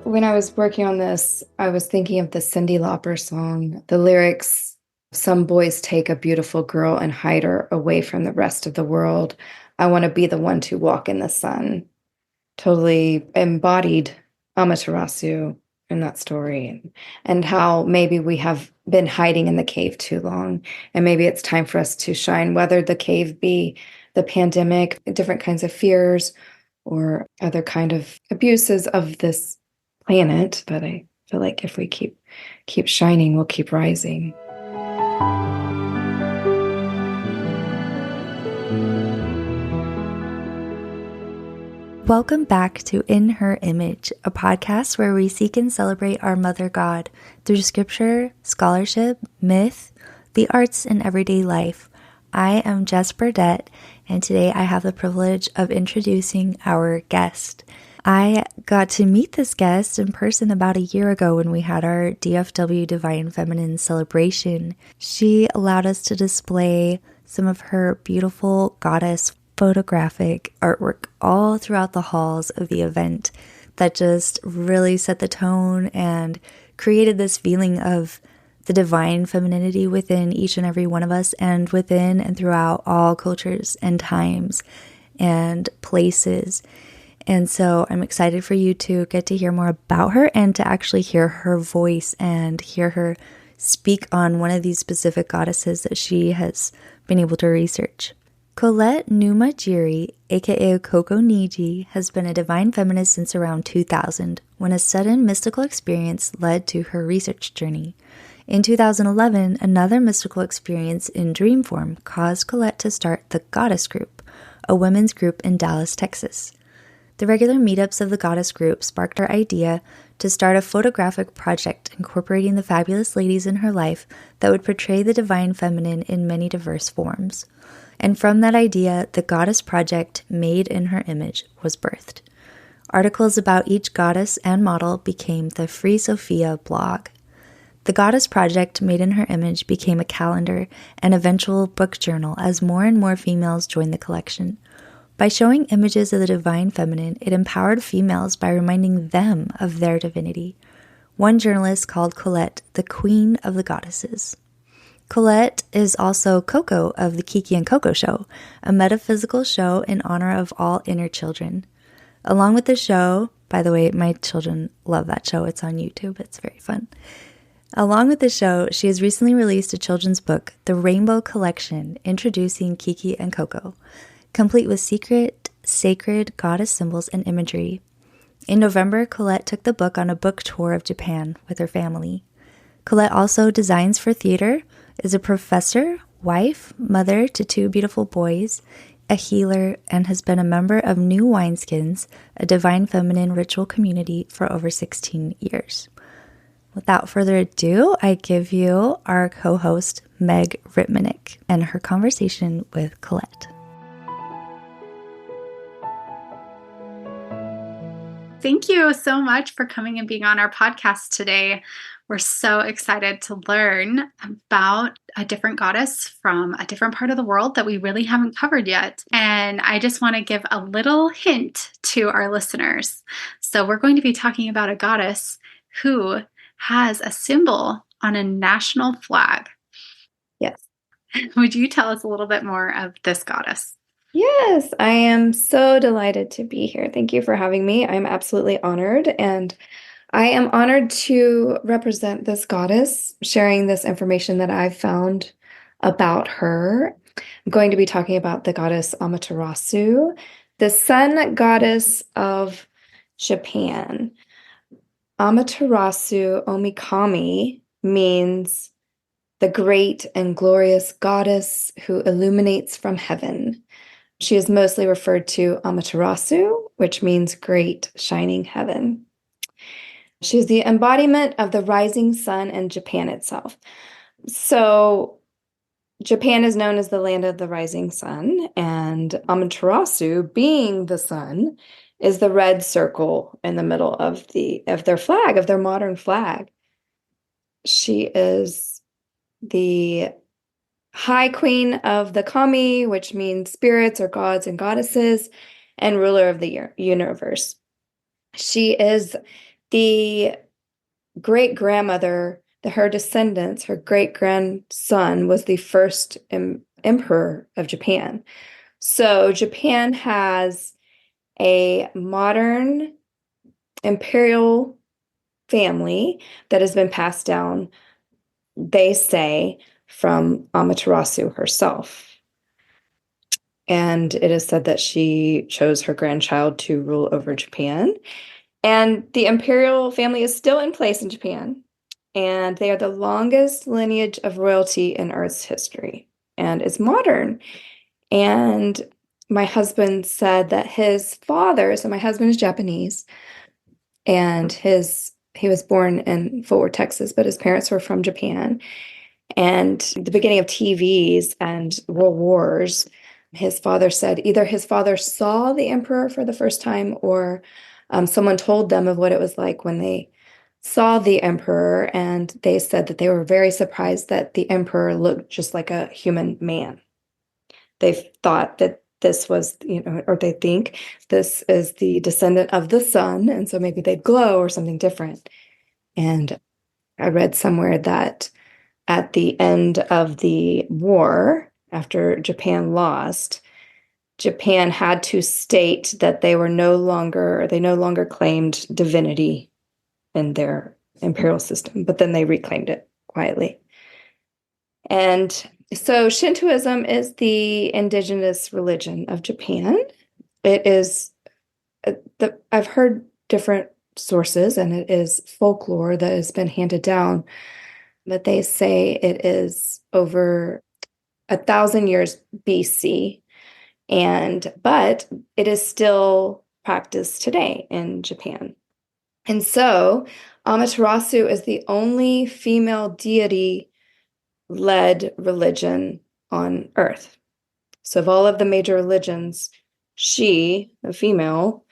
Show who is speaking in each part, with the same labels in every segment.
Speaker 1: When I was working on this, I was thinking of the Cyndi Lauper song. The lyrics, some boys take a beautiful girl and hide her away from the rest of the world. I want to be the one to walk in the sun. Totally embodied Amaterasu in that story, and how maybe we have been hiding in the cave too long. And maybe it's time for us to shine, whether the cave be the pandemic, different kinds of fears, or other kind of abuses of this planet. But I feel like if we keep shining, we'll keep rising.
Speaker 2: Welcome back to In Her Image, a podcast where we seek and celebrate our Mother God through scripture, scholarship, myth, the arts, and everyday life. I am Jess Burdett, and today I have the privilege of introducing our guest. I got to meet this guest in person about a year ago when we had our DFW Divine Feminine celebration. She allowed us to display some of her beautiful goddess photographic artwork all throughout the halls of the event that just really set the tone and created this feeling of the divine femininity within each and every one of us, and within and throughout all cultures and times and places. And so I'm excited for you to get to hear more about her and to actually hear her voice and hear her speak on one of these specific goddesses that she has been able to research. Colette Numajiri, aka Coco Niji, has been a divine feminist since around 2000, when a sudden mystical experience led to her research journey. In 2011, another mystical experience in dream form caused Colette to start the Goddess Group, a women's group in Dallas, Texas. The regular meetups of the Goddess Group sparked her idea to start a photographic project incorporating the fabulous ladies in her life that would portray the divine feminine in many diverse forms. And from that idea, the Goddess Project, Made in Her Image, was birthed. Articles about each goddess and model became the Free Sophia blog. The Goddess Project, Made in Her Image, became a calendar and eventual book journal as more and more females joined the collection. By showing images of the divine feminine, it empowered females by reminding them of their divinity. One journalist called Colette the Queen of the Goddesses. Colette is also Coco of the Kiki and Coco Show, a metaphysical show in honor of all inner children. Along with the show, by the way, my children love that show. It's on YouTube. It's very fun. Along with the show, she has recently released a children's book, The Rainbow Collection, introducing Kiki and Coco, complete with secret, sacred goddess symbols and imagery. In November, Colette took the book on a book tour of Japan with her family. Colette also designs for theater, is a professor, wife, mother to two beautiful boys, a healer, and has been a member of New Wineskins, a divine feminine ritual community, for over 16 years. Without further ado, I give you our co-host, Meg Ritmanick, and her conversation with Colette.
Speaker 3: Thank you so much for coming and being on our podcast today. We're so excited to learn about a different goddess from a different part of the world that we really haven't covered yet. And I just want to give a little hint to our listeners. So we're going to be talking about a goddess who has a symbol on a national flag.
Speaker 1: Yes.
Speaker 3: Would you tell us a little bit more of this goddess?
Speaker 1: Yes, I am so delighted to be here. Thank you for having me. I'm absolutely honored, and I am honored to represent this goddess, sharing this information that I've found about her. I'm going to be talking about the goddess Amaterasu, the sun goddess of Japan. Amaterasu Omikami means the great and glorious goddess who illuminates from heaven. She is mostly referred to Amaterasu, which means great shining heaven. She is the embodiment of the rising sun and Japan itself. So Japan is known as the land of the rising sun, and Amaterasu, being the sun, is the red circle in the middle of their flag, of their modern flag. She is the High Queen of the Kami, which means spirits or gods and goddesses, and ruler of the universe. She is the great-grandmother, her descendants, her great-grandson was the first emperor of Japan. So Japan has a modern imperial family that has been passed down, they say, from Amaterasu herself. And it is said that she chose her grandchild to rule over Japan. And the imperial family is still in place in Japan. And they are the longest lineage of royalty in Earth's history. And it's modern. And my husband said that his father, so my husband is Japanese, and he was born in Fort Worth, Texas, but his parents were from Japan. And the beginning of TVs and world wars, his father said either his father saw the emperor for the first time, or someone told them of what it was like when they saw the emperor, and they said that they were very surprised that the emperor looked just like a human man. They thought that this was, or they think this is the descendant of the sun, and so maybe they'd glow or something different. And I read somewhere that at the end of the war, after Japan lost, Japan had to state that they no longer claimed divinity in their imperial system, but then they reclaimed it quietly. And so Shintoism is the indigenous religion of Japan. It is, I've heard different sources, and it is folklore that has been handed down, but they say it is over 1,000 years BC, but it is still practiced today in Japan. And so Amaterasu is the only female deity-led religion on Earth. So of all of the major religions, she, a female,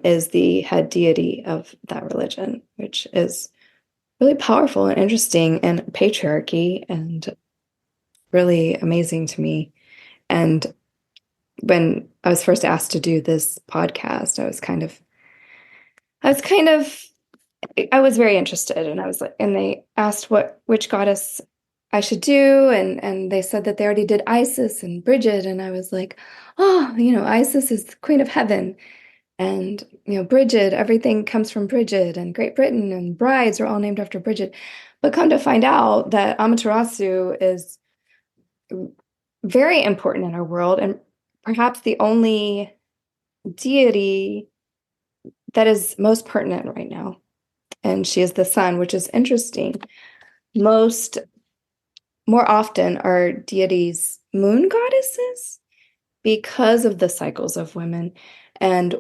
Speaker 1: is the head deity of that religion, which is really powerful and interesting, and patriarchy, and really amazing to me. And when I was first asked to do this podcast, I was very interested, and I was like, and they asked which goddess I should do, and they said that they already did Isis and Bridget, and I was like, oh, Isis is the queen of heaven, and Bridget, everything comes from Bridget, and Great Britain and brides are all named after Bridget. But come to find out that Amaterasu is very important in our world, and perhaps the only deity that is most pertinent right now. And she is the sun, which is interesting. More often are deities moon goddesses because of the cycles of women,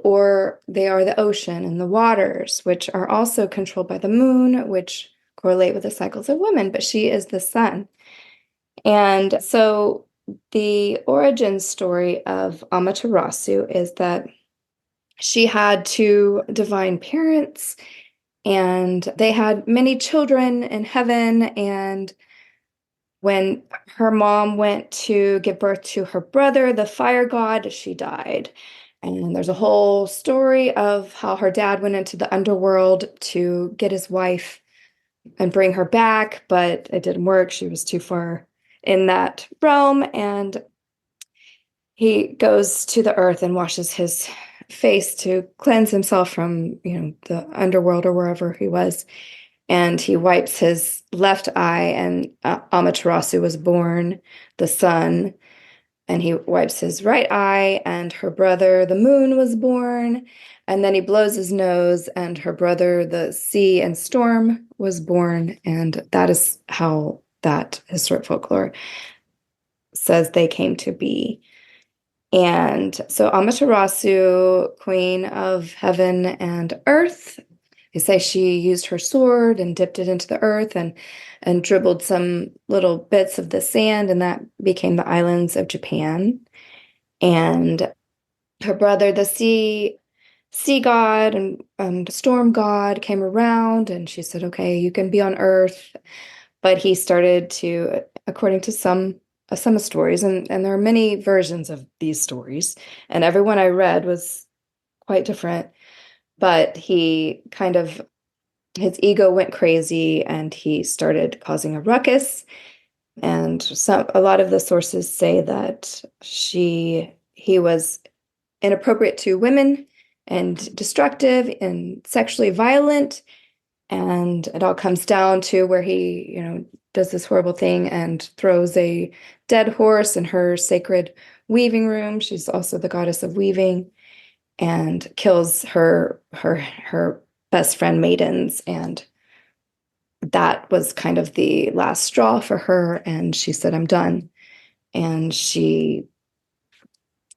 Speaker 1: or they are the ocean and the waters, which are also controlled by the moon, which correlate with the cycles of women, but she is the sun. And so the origin story of Amaterasu is that she had two divine parents, and they had many children in heaven. And when her mom went to give birth to her brother, the fire god, she died. And there's a whole story of how her dad went into the underworld to get his wife and bring her back, but it didn't work. She was too far in that realm. And he goes to the earth and washes his face to cleanse himself from, the underworld or wherever he was. And he wipes his left eye, and Amaterasu was born, the sun. And he wipes his right eye, and her brother, the moon, was born. And then he blows his nose, and her brother, the sea and storm, was born. And that is how that historic folklore says they came to be. And so Amaterasu, queen of heaven and earth, they say she used her sword and dipped it into the earth and dribbled some little bits of the sand, and that became the islands of Japan. And her brother, the sea god and storm god, came around, and she said, okay, you can be on earth. But he started to, according to some stories, and there are many versions of these stories, and everyone I read was quite different, but he kind of his ego went crazy and he started causing a ruckus. And a lot of the sources say that he was inappropriate to women and destructive and sexually violent. And it all comes down to where he, does this horrible thing and throws a dead horse in her sacred weaving room. She's also the goddess of weaving, and kills her best friend maidens. And that was kind of the last straw for her. And she said, I'm done. And she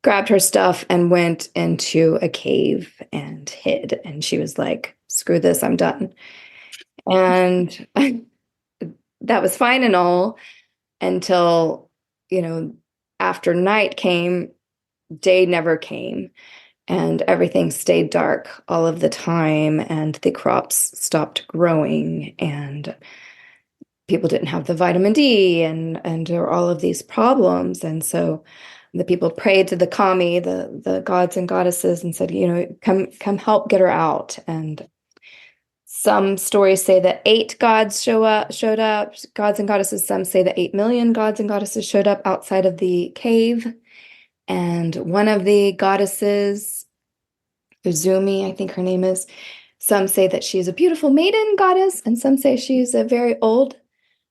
Speaker 1: grabbed her stuff and went into a cave and hid. And she was like, screw this, I'm done. And that was fine and all until, after night came, day never came. And everything stayed dark all of the time. And the crops stopped growing. And people didn't have the vitamin D. And there were all of these problems. And so the people prayed to the kami, the gods and goddesses, and said, come help get her out. And some stories say that 8 gods showed up, gods and goddesses. Some say that 8 million gods and goddesses showed up outside of the cave. And one of the goddesses, Uzumi, I think her name is, some say that she's a beautiful maiden goddess, and some say she's a very old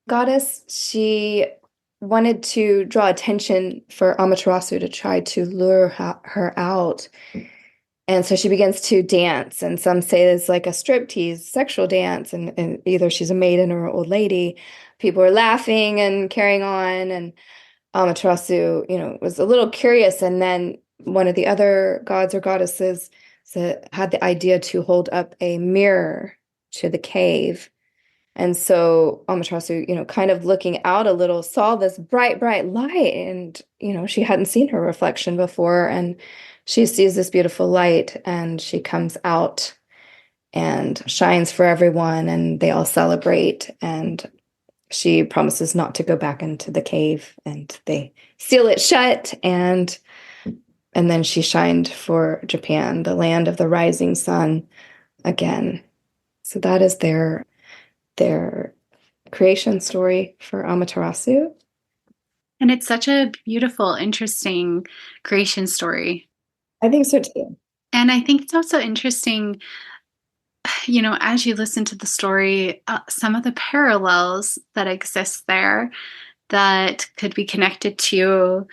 Speaker 1: goddess. She wanted to draw attention for Amaterasu to try to lure her out. And so she begins to dance, and some say it's like a striptease sexual dance, and either she's a maiden or an old lady. People are laughing and carrying on, and Amaterasu, was a little curious. And then one of the other gods or goddesses had the idea to hold up a mirror to the cave. And so Amaterasu, kind of looking out a little, saw this bright, bright light. And, she hadn't seen her reflection before. And she sees this beautiful light, and she comes out and shines for everyone, and they all celebrate. And she promises not to go back into the cave, and they seal it shut. And then she shined for Japan, the land of the rising sun, again. So that is their creation story for Amaterasu.
Speaker 3: And it's such a beautiful, interesting creation story.
Speaker 1: I think so too.
Speaker 3: And I think it's also interesting, as you listen to the story, some of the parallels that exist there that could be connected to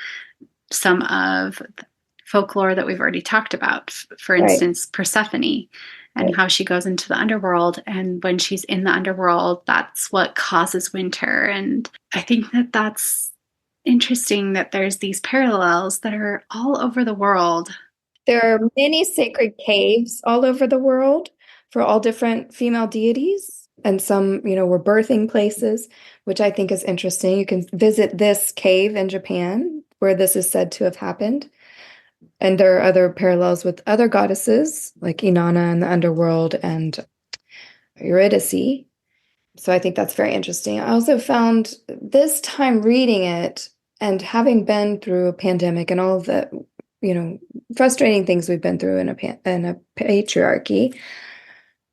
Speaker 3: some of the folklore that we've already talked about. For instance, Persephone, and how she goes into the underworld. And when she's in the underworld, that's what causes winter. And I think that that's interesting that there's these parallels that are all over the world.
Speaker 1: There are many sacred caves all over the world for all different female deities. And some, were birthing places, which I think is interesting. You can visit this cave in Japan where this is said to have happened. And there are other parallels with other goddesses like Inanna in the underworld and Eurydice. So I think that's very interesting. I also found this time reading it and having been through a pandemic and all of the, frustrating things we've been through in a patriarchy.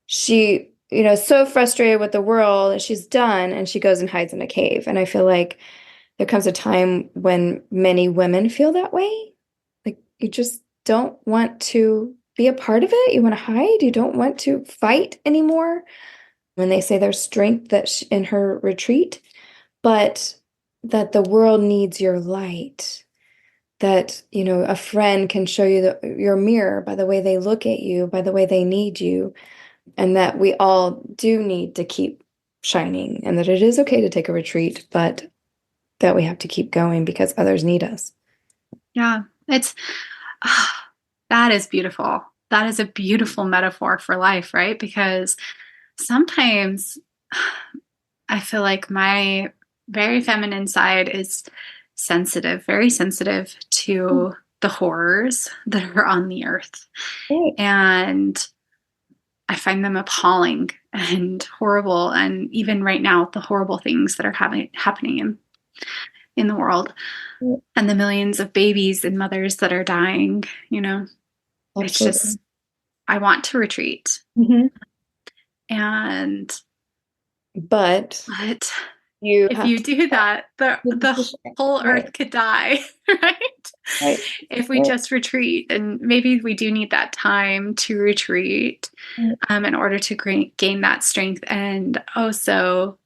Speaker 1: She, so frustrated with the world, and she's done, and she goes and hides in a cave. And I feel like there comes a time when many women feel that way. Like you just don't want to be a part of it. You want to hide. You don't want to fight anymore. When they say there's strength in her retreat, but that the world needs your light. That, a friend can show you your mirror by the way they look at you, by the way they need you, and that we all do need to keep shining, and that it is okay to take a retreat, but that we have to keep going because others need us.
Speaker 3: Yeah, that is beautiful. That is a beautiful metaphor for life, right? Because sometimes I feel like my very feminine side is very sensitive to the horrors that are on the earth.
Speaker 1: Right.
Speaker 3: And I find them appalling and horrible. And even right now, the horrible things that are happening in the world, and the millions of babies and mothers that are dying,
Speaker 1: Absolutely.
Speaker 3: it's just, I want to retreat.
Speaker 1: Mm-hmm.
Speaker 3: And
Speaker 1: But
Speaker 3: but
Speaker 1: you
Speaker 3: if
Speaker 1: have
Speaker 3: you
Speaker 1: to
Speaker 3: do that, the whole
Speaker 1: right,
Speaker 3: earth could die, right?
Speaker 1: right,
Speaker 3: If we
Speaker 1: right,
Speaker 3: just retreat. And maybe we do need that time to retreat
Speaker 1: right,
Speaker 3: in order to gain that strength. And also,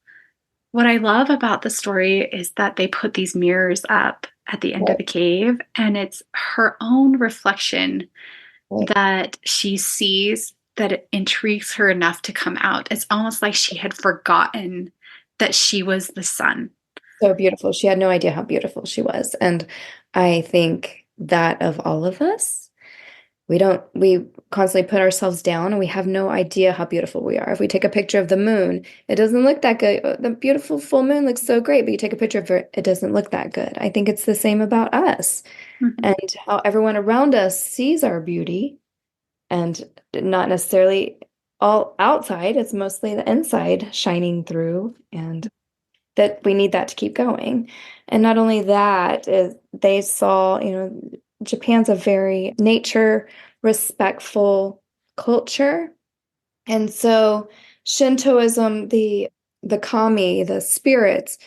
Speaker 3: what I love about the story is that they put these mirrors up at the end of
Speaker 1: right,
Speaker 3: the cave, and it's her own reflection
Speaker 1: right.
Speaker 3: that she sees that it intrigues her enough to come out. It's almost like she had forgotten that she was the sun.
Speaker 1: So beautiful. She had no idea how beautiful she was. And I think that of all of us, we constantly put ourselves down and we have no idea how beautiful we are. If we take a picture of the moon, it doesn't look that good. The beautiful full moon looks so great, but you take a picture of it, it doesn't look that good. I think it's the same about us
Speaker 3: Mhm.
Speaker 1: and how everyone around us sees our beauty and not necessarily all outside. It's mostly the inside shining through, and that we need that to keep going. And not only that, is they saw, Japan's a very nature respectful culture. And so Shintoism, the kami, the spirits.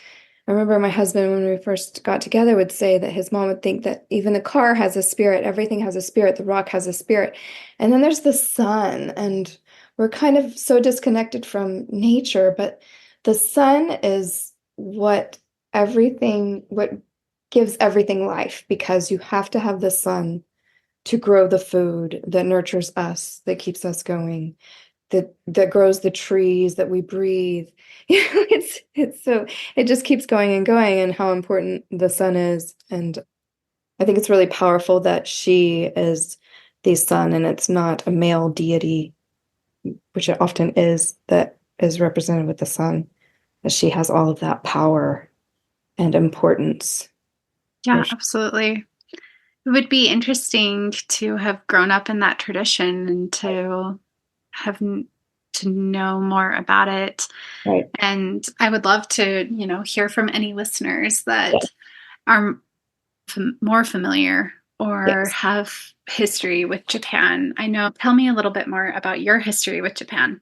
Speaker 1: I remember my husband, when we first got together, would say that his mom would think that even the car has a spirit, everything has a spirit, the rock has a spirit. And then there's the sun, and we're kind of so disconnected from nature, but the sun is what gives everything life, because you have to have the sun to grow the food that nurtures us, that keeps us going, that grows the trees that we breathe. It's so it just keeps going and going, and how important the sun is. And I think it's really powerful that she is the sun, and it's not a male deity, which it often is, that is represented with the sun, that she has all of that power and importance.
Speaker 3: Yeah, absolutely. It would be interesting to have grown up in that tradition and to have to know more about it.
Speaker 1: Right.
Speaker 3: And I would love to, hear from any listeners
Speaker 1: Yeah.
Speaker 3: that are more familiar or
Speaker 1: Yes.
Speaker 3: have history with Japan. I know. Tell me a little bit more about your history with Japan.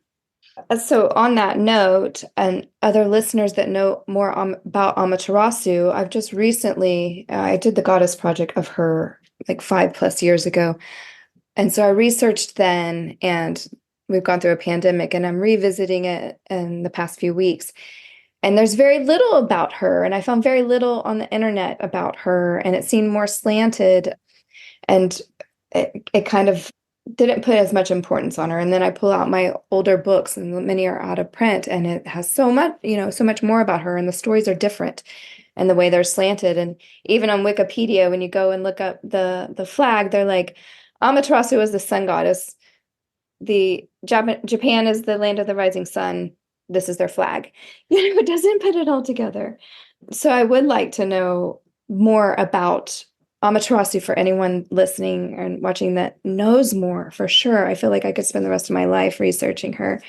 Speaker 1: So on that note, and other listeners that know more about Amaterasu, I've just recently, I did the goddess project of her like 5+ years ago. And so I researched then, and we've gone through a pandemic, and I'm revisiting it in the past few weeks. And there's very little about her, and I found very little on the internet about her, and it seemed more slanted, and it kind of didn't put as much importance on her. And then I pull out my older books, and many are out of print, and it has so much, so much more about her, and the stories are different, and the way they're slanted. And even on Wikipedia, when you go and look up the flag, they're like, Amaterasu is the sun goddess. The Japan is the land of the rising sun. This is their flag. It doesn't put it all together. So I would like to know more about Amaterasu for anyone listening and watching that knows more for sure. I feel like I could spend the rest of my life researching her.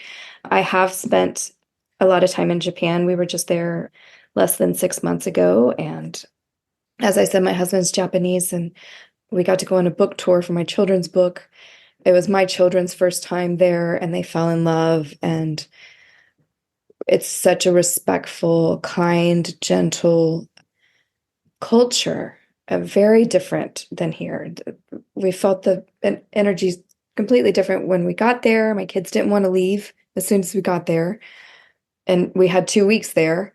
Speaker 1: I have spent a lot of time in Japan. We were just there less than 6 months ago. And as I said, my husband's Japanese, and we got to go on a book tour for my children's book. It was my children's first time there, and they fell in love. And it's such a respectful, kind, gentle culture, very different than here. We felt the energy completely different when we got there. My kids didn't want to leave as soon as we got there, and we had 2 weeks there.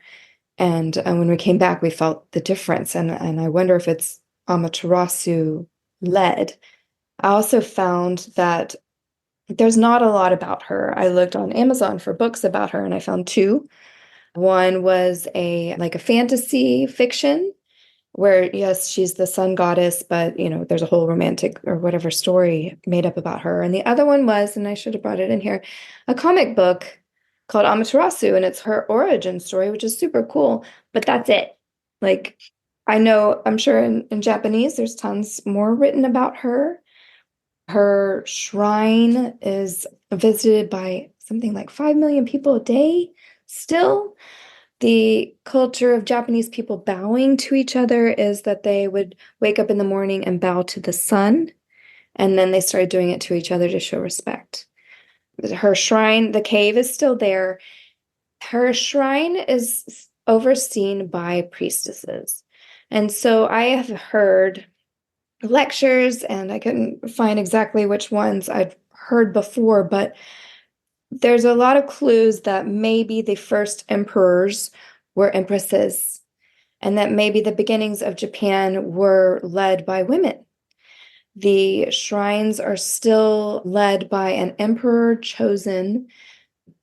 Speaker 1: And when we came back, we felt the difference. And I wonder if it's Amaterasu led. I also found that there's not a lot about her. I looked on Amazon for books about her, and I found two. One was a fantasy fiction where, yes, she's the sun goddess, but there's a whole romantic or whatever story made up about her. And the other one was, and I should have brought it in here, a comic book called Amaterasu, and it's her origin story, which is super cool. But that's it. Like, I'm sure in Japanese, there's tons more written about her. Her shrine is visited by something like 5 million people a day still. The culture of Japanese people bowing to each other is that they would wake up in the morning and bow to the sun, and then they started doing it to each other to show respect. Her shrine, the cave is still there. Her shrine is overseen by priestesses. And so I have heard lectures, and I couldn't find exactly which ones I'd heard before, but there's a lot of clues that maybe the first emperors were empresses, and that maybe the beginnings of Japan were led by women. The shrines are still led by an emperor chosen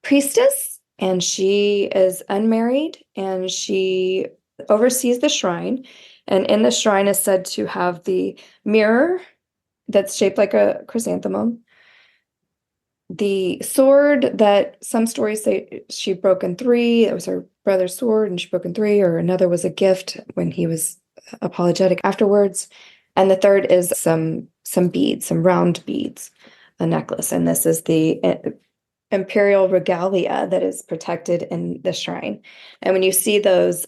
Speaker 1: priestess, and she is unmarried, and she oversees the shrine. And in the shrine is said to have the mirror that's shaped like a chrysanthemum, the sword that some stories say she broke in three. It was her brother's sword, and she broke in three, or another was a gift when he was apologetic afterwards. And the third is some beads, some round beads, a necklace. And this is the imperial regalia that is protected in the shrine. And when you see those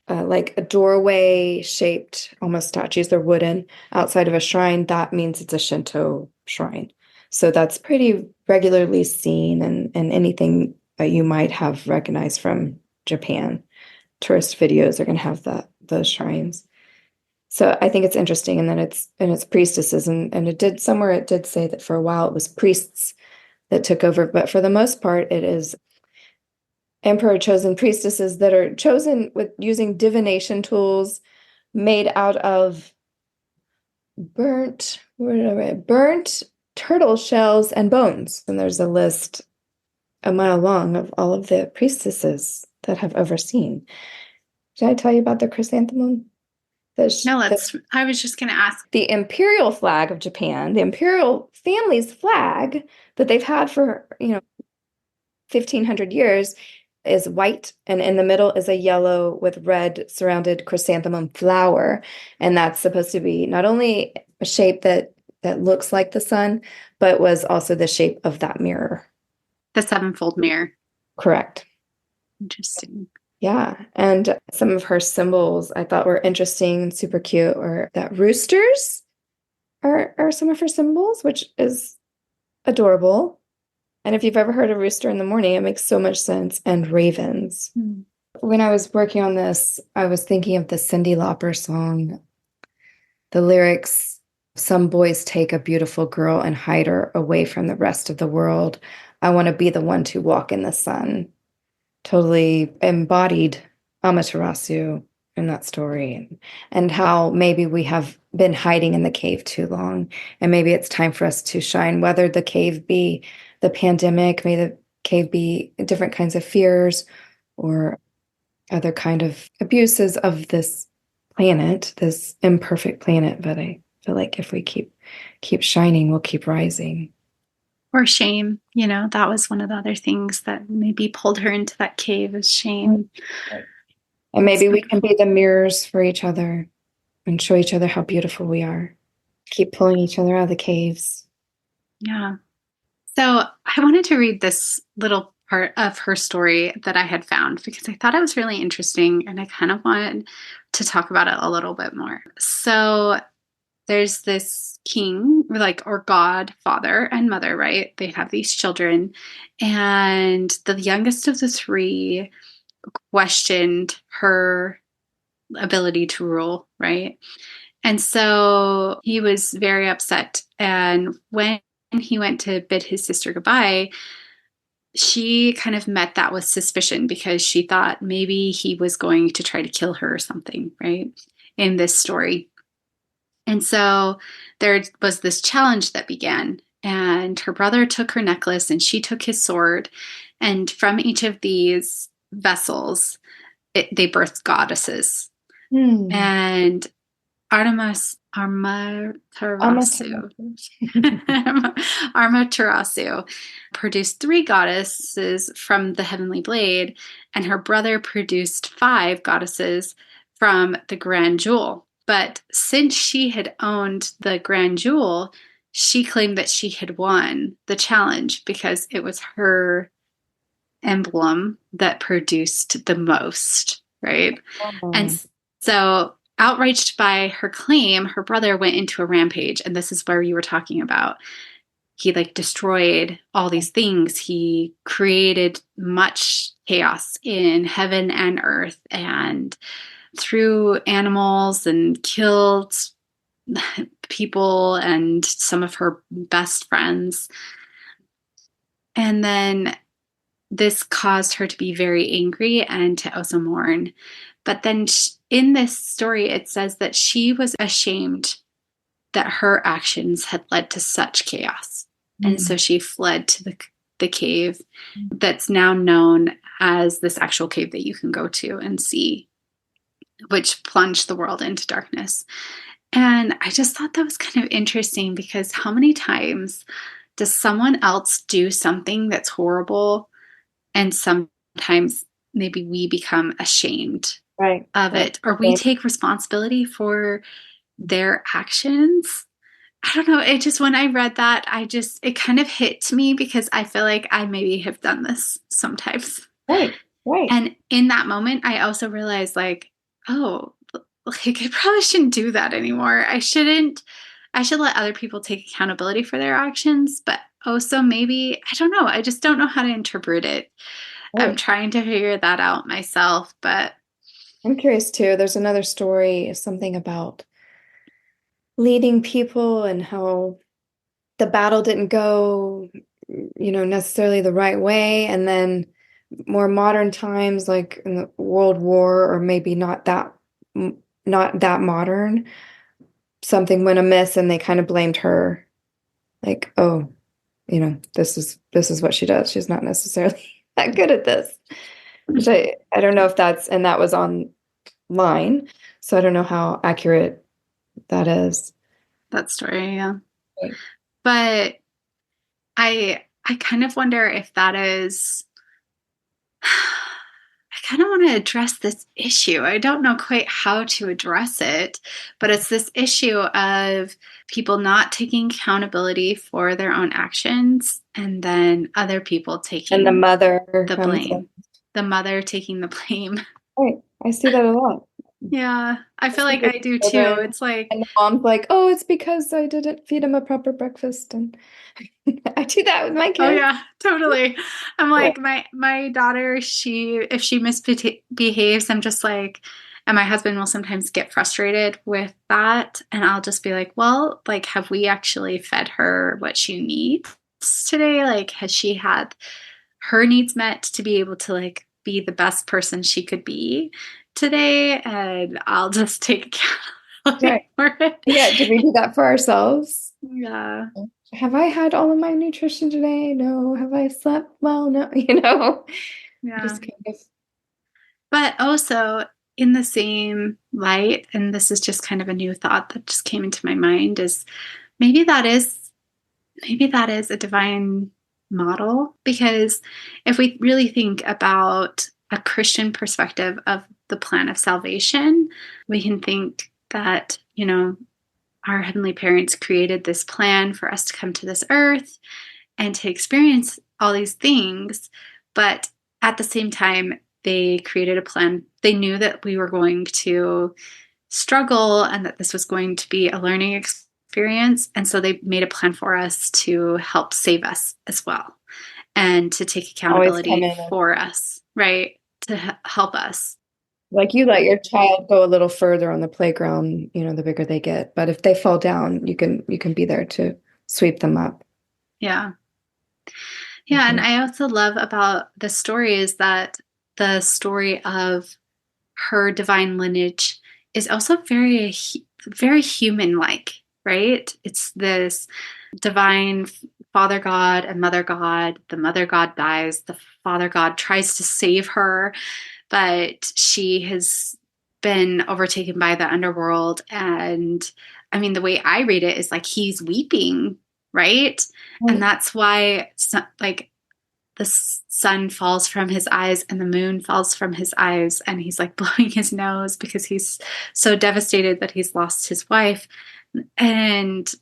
Speaker 1: like a doorway shaped almost statues, they're wooden, outside of a shrine, that means it's a Shintō shrine. So that's pretty regularly seen in anything that you might have recognized from Japan. Tourist videos are going to have those shrines. So I think it's interesting. And then it's priestesses, and it did say that for a while it was priests that took over, but for the most part it is emperor chosen priestesses that are chosen with using divination tools made out of burnt turtle shells and bones. And there's a list a mile long of all of the priestesses that have overseen. Did I tell you about the chrysanthemum?
Speaker 3: No, I was just going to ask.
Speaker 1: The imperial flag of Japan, the imperial family's flag that they've had for, 1,500 years, is white, and in the middle is a yellow with red surrounded chrysanthemum flower. And that's supposed to be not only a shape that looks like the sun, but was also the shape of that mirror.
Speaker 3: The sevenfold mirror.
Speaker 1: Correct.
Speaker 3: Interesting.
Speaker 1: Yeah. And some of her symbols I thought were interesting and super cute, or that roosters are some of her symbols, which is adorable. And if you've ever heard a rooster in the morning, it makes so much sense. And ravens. Mm. When I was working on this, I was thinking of the Cyndi Lauper song. The lyrics, some boys take a beautiful girl and hide her away from the rest of the world. I want to be the one to walk in the sun. Totally embodied Amaterasu in that story. And how maybe we have been hiding in the cave too long. And maybe it's time for us to shine, whether the cave be the pandemic, may the cave be different kinds of fears or other kind of abuses of this planet, this imperfect planet. But I feel like if we keep shining, we'll keep rising.
Speaker 3: Or shame, that was one of the other things that maybe pulled her into that cave, is shame.
Speaker 1: And maybe we can be the mirrors for each other and show each other how beautiful we are. Keep pulling each other out of the caves.
Speaker 3: Yeah. So I wanted to read this little part of her story that I had found because I thought it was really interesting, and I kind of wanted to talk about it a little bit more. So there's this king, or god, father and mother, right? They have these children, and the youngest of the three questioned her ability to rule, right? And so he was very upset. And when he went to bid his sister goodbye, she kind of met that with suspicion because she thought maybe he was going to try to kill her or something, right? In this story. And so there was this challenge that began, and her brother took her necklace and she took his sword. And from each of these vessels, they birthed goddesses. And Amaterasu produced 3 goddesses from the heavenly blade, and her brother produced 5 goddesses from the grand jewel. But since she had owned the grand jewel, she claimed that she had won the challenge because it was her emblem that produced the most, right? Oh. And so, outraged by her claim, her brother went into a rampage, and this is where you were talking about. he like destroyed all these things. He created much chaos in heaven and earth and threw animals and killed people and some of her best friends. And then this caused her to be very angry and to also mourn. But then in this story, it says that she was ashamed that her actions had led to such chaos. And so she fled to the cave that's now known as this actual cave that you can go to and see, which plunged the world into darkness. And I just thought that was kind of interesting, because how many times does someone else do something that's horrible, and sometimes maybe we become ashamed of it, or we take responsibility for their actions? I don't know. It just, when I read that, it kind of hit me, because I feel like I maybe have done this sometimes.
Speaker 1: Right.
Speaker 3: And in that moment, I also realized, like, oh, like I probably shouldn't do that anymore. I should let other people take accountability for their actions, but also maybe, I don't know. I just don't know how to interpret it.
Speaker 1: Right.
Speaker 3: I'm trying to figure that out myself, but
Speaker 1: I'm curious too. There's another story, something about leading people and how the battle didn't go, necessarily the right way. And then more modern times, like in the World War, or maybe not that modern, something went amiss and they kind of blamed her, like, oh, this is what she does. She's not necessarily that good at this. Which I don't know if that was online, so I don't know how accurate that is.
Speaker 3: that story, yeah.
Speaker 1: Right.
Speaker 3: But I kind of wonder if that is, I kind of want to address this issue. I don't know quite how to address it, but it's this issue of people not taking accountability for their own actions, and then other people taking
Speaker 1: And the mother
Speaker 3: the blame. The mother taking the blame.
Speaker 1: Right. I see that a lot.
Speaker 3: Yeah, I feel like I do too. It's like,
Speaker 1: and the mom's like, oh, it's because I didn't feed him a proper breakfast. And I do that with my kids.
Speaker 3: Oh yeah, totally. I'm like, my daughter, if she misbehaves, I'm just like, and my husband will sometimes get frustrated with that, and I'll just be like, well, like, have we actually fed her what she needs today? Like, has she had her needs met to be able to like be the best person she could be today? And I'll just take accountability for it.
Speaker 1: Yeah, did we do that for ourselves?
Speaker 3: Yeah.
Speaker 1: Have I had all of my nutrition today? No. Have I slept well? No.
Speaker 3: Yeah.
Speaker 1: Just kind of.
Speaker 3: But also, in the same light, and this is just kind of a new thought that just came into my mind, is maybe that is a divine model, because if we really think about a Christian perspective of the plan of salvation, we can think that, our heavenly parents created this plan for us to come to this earth and to experience all these things. But at the same time, they created a plan. They knew that we were going to struggle and that this was going to be a learning experience. And so they made a plan for us to help save us as well, and to take accountability for us, right? To help us.
Speaker 1: Like, you let your child go a little further on the playground, the bigger they get. But if they fall down, you can be there to sweep them up.
Speaker 3: Yeah. Yeah. And I also love about the story is that the story of her divine lineage is also very, very human-like, right? It's this divine father god and mother god. The mother god dies. The father god tries to save her, but she has been overtaken by the underworld. And I mean, the way I read it is like he's weeping, right? And that's why, like, the sun falls from his eyes and the moon falls from his eyes, and he's like blowing his nose because he's so devastated that he's lost his wife. And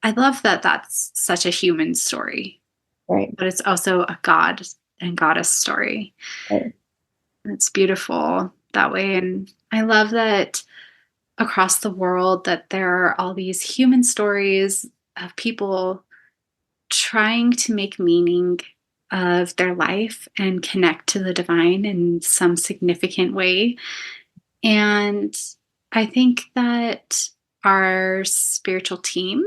Speaker 3: I love that that's such a human story,
Speaker 1: right?
Speaker 3: But it's also a god and goddess story.
Speaker 1: Right.
Speaker 3: And it's beautiful that way. And I love that across the world that there are all these human stories of people trying to make meaning of their life and connect to the divine in some significant way. And I think that our spiritual team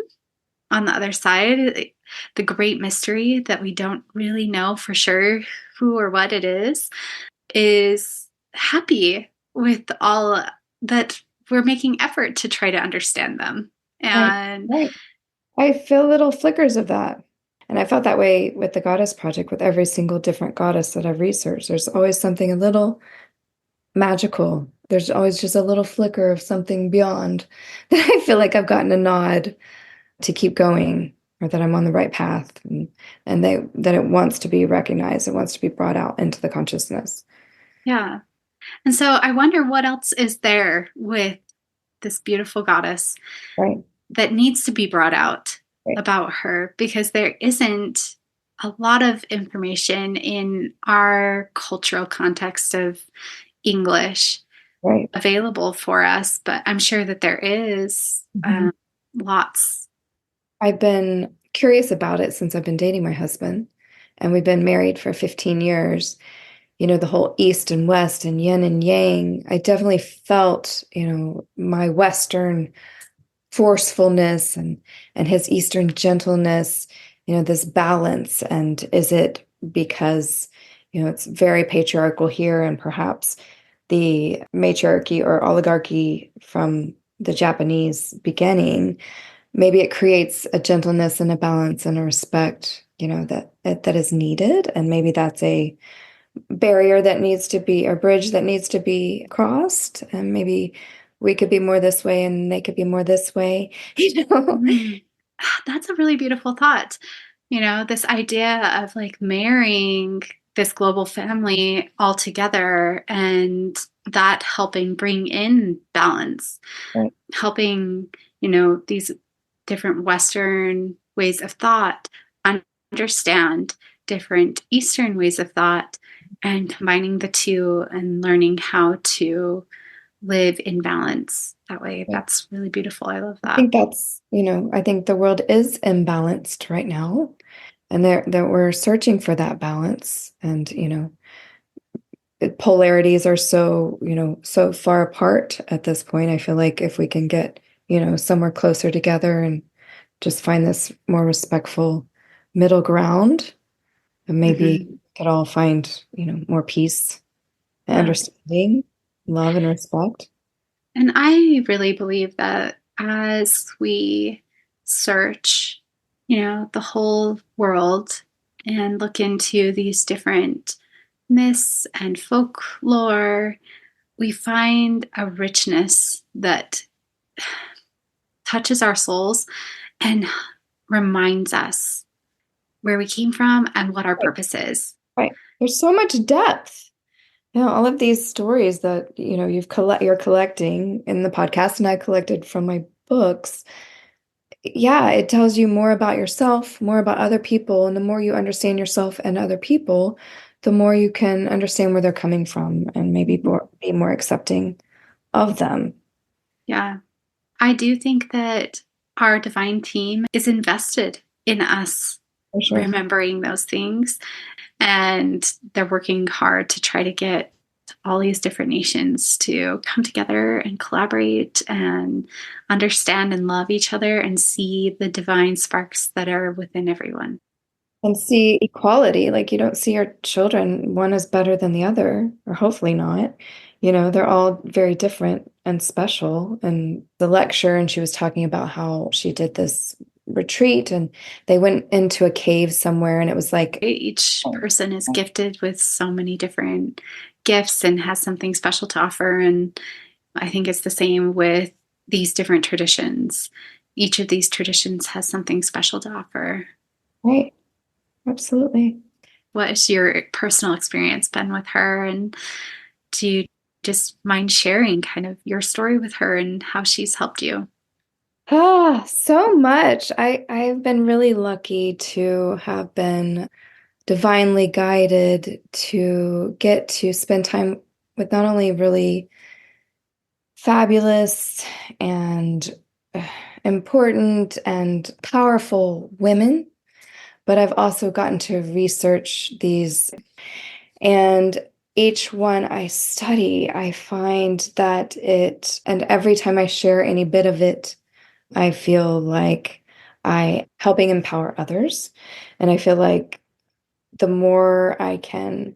Speaker 3: on the other side, the great mystery that we don't really know for sure who or what it is happy with all that. We're making effort to try to understand them.
Speaker 1: Right,
Speaker 3: And
Speaker 1: right. I feel little flickers of that. And I felt that way with the Goddess Project, with every single different goddess that I've researched. There's always something a little magical. There's always just a little flicker of something beyond that I feel like I've gotten a nod to keep going, or that I'm on the right path, and that it wants to be recognized, it wants to be brought out into the consciousness.
Speaker 3: yeah. And so I wonder what else is there with this beautiful goddess
Speaker 1: Right,
Speaker 3: that needs to be brought out
Speaker 1: right,
Speaker 3: about her, because there isn't a lot of information in our cultural context of English
Speaker 1: right.
Speaker 3: available for us, but I'm sure that there is
Speaker 1: Mhm.
Speaker 3: lots.
Speaker 1: I've been curious about it since I've been dating my husband, and we've been married for 15 years. The whole East and West and yin and yang. I definitely felt, my Western forcefulness and his Eastern gentleness, this balance. And is it because, it's very patriarchal here, and perhaps the matriarchy or oligarchy from the Japanese beginning, maybe it creates a gentleness and a balance and a respect, that is needed. And maybe that's a barrier that needs to be, a bridge that needs to be crossed. And maybe we could be more this way and they could be more this way,
Speaker 3: Mhm. That's a really beautiful thought. This idea of like marrying this global family all together, and that helping bring in balance,
Speaker 1: Right,
Speaker 3: helping, these different Western ways of thought understand different Eastern ways of thought, and combining the two and learning how to live in balance that way.
Speaker 1: right.
Speaker 3: That's really beautiful. I love
Speaker 1: I
Speaker 3: that.
Speaker 1: think that's, I think the world is imbalanced right now. And that we're searching for that balance. And, polarities are so, so far apart at this point. I feel like if we can get, somewhere closer together and just find this more respectful middle ground, and maybe
Speaker 3: Hmm.
Speaker 1: we could all find, more peace and
Speaker 3: Yeah.
Speaker 1: understanding, love and respect.
Speaker 3: And I really believe that as we search, the whole world and look into these different myths and folklore, we find a richness that touches our souls and reminds us where we came from and what our
Speaker 1: Right,
Speaker 3: purpose is.
Speaker 1: right. There's so much depth. All of these stories that, you're collecting in the podcast, and I collected from my books. Yeah, it tells you more about yourself, more about other people, and the more you understand yourself and other people, the more you can understand where they're coming from and maybe be more accepting of them.
Speaker 3: Yeah. I do think that our divine team is invested in us
Speaker 1: For sure.
Speaker 3: remembering those things. And they're working hard to try to get all these different nations to come together and collaborate and understand and love each other and see the divine sparks that are within everyone.
Speaker 1: And see equality. Like, you don't see your children, one is better than the other, or hopefully not. They're all very different and special. And the lecture, and she was talking about how she did this retreat and they went into a cave somewhere, and it was like,
Speaker 3: Each
Speaker 1: oh,
Speaker 3: person is gifted with so many different gifts and has something special to offer. And I think it's the same with these different traditions. Each of these traditions has something special to offer.
Speaker 1: right, absolutely.
Speaker 3: What has your personal experience been with her? And do you just mind sharing kind of your story with her and how she's helped you?
Speaker 1: So much. I've been really lucky to have been divinely guided to get to spend time with not only really fabulous and important and powerful women, but I've also gotten to research these, and each one I study, I find that and every time I share any bit of it, I feel like I helping empower others. And I feel like the more I can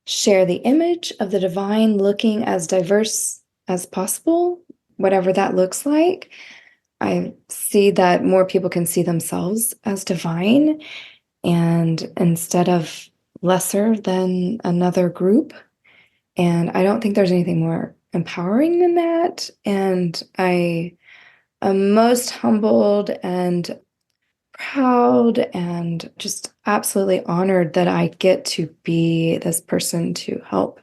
Speaker 1: share the image of the divine looking as diverse as possible, whatever that looks like, I see that more people can see themselves as divine and instead of lesser than another group. And I don't think there's anything more empowering than that. And I am most humbled and proud and just absolutely honored that I get to be this person to help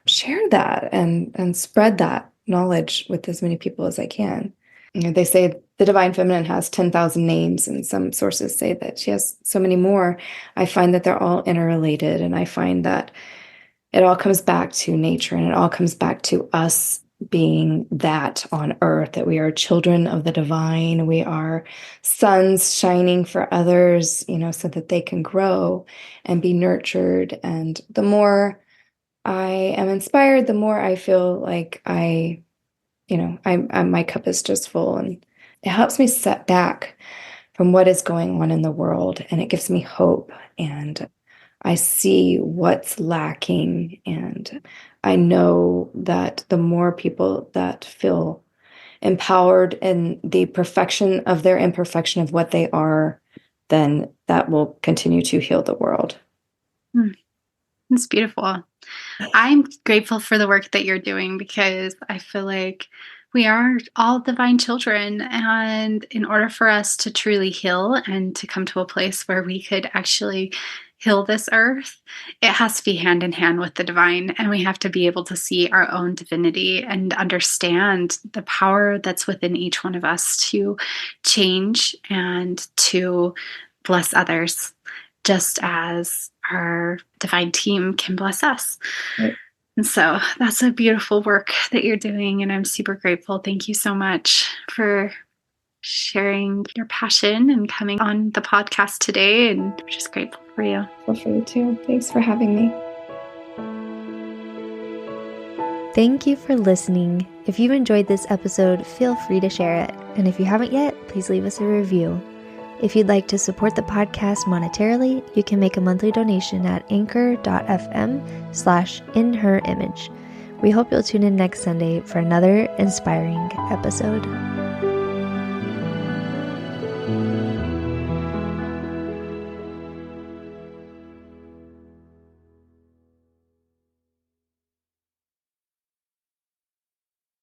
Speaker 1: share that and spread that knowledge with as many people as I can. They say the divine feminine has 10,000 names, and some sources say that she has so many more. I find that they're all interrelated, and I find that it all comes back to nature, and it all comes back to us being that on earth, that we are children of the divine. We are suns shining for others, so that they can grow and be nurtured. And the more I am inspired, the more I feel like my cup is just full, and it helps me step back from what is going on in the world, and it gives me hope, and I see what's lacking, and I know that the more people that feel empowered in the perfection of their imperfection of what they are, then that will continue to heal the world.
Speaker 3: It's beautiful. I'm grateful for the work that you're doing because I feel like we are all divine children. And in order for us to truly heal and to come to a place where we could actually heal this earth, it has to be hand in hand with the divine. And we have to be able to see our own divinity and understand the power that's within each one of us to change and to bless others, just as our divine team can bless us.
Speaker 1: Right.
Speaker 3: And so that's a beautiful work that you're doing. And I'm super grateful. Thank you so much for sharing your passion and coming on the podcast today. And we're just grateful for you.
Speaker 1: Well, for you too. Thanks for having me.
Speaker 2: Thank you for listening. If you enjoyed this episode, feel free to share it. And if you haven't yet, please leave us a review. If you'd like to support the podcast monetarily, you can make a monthly donation at anchor.fm/inherimage. We hope you'll tune in next Sunday for another inspiring episode.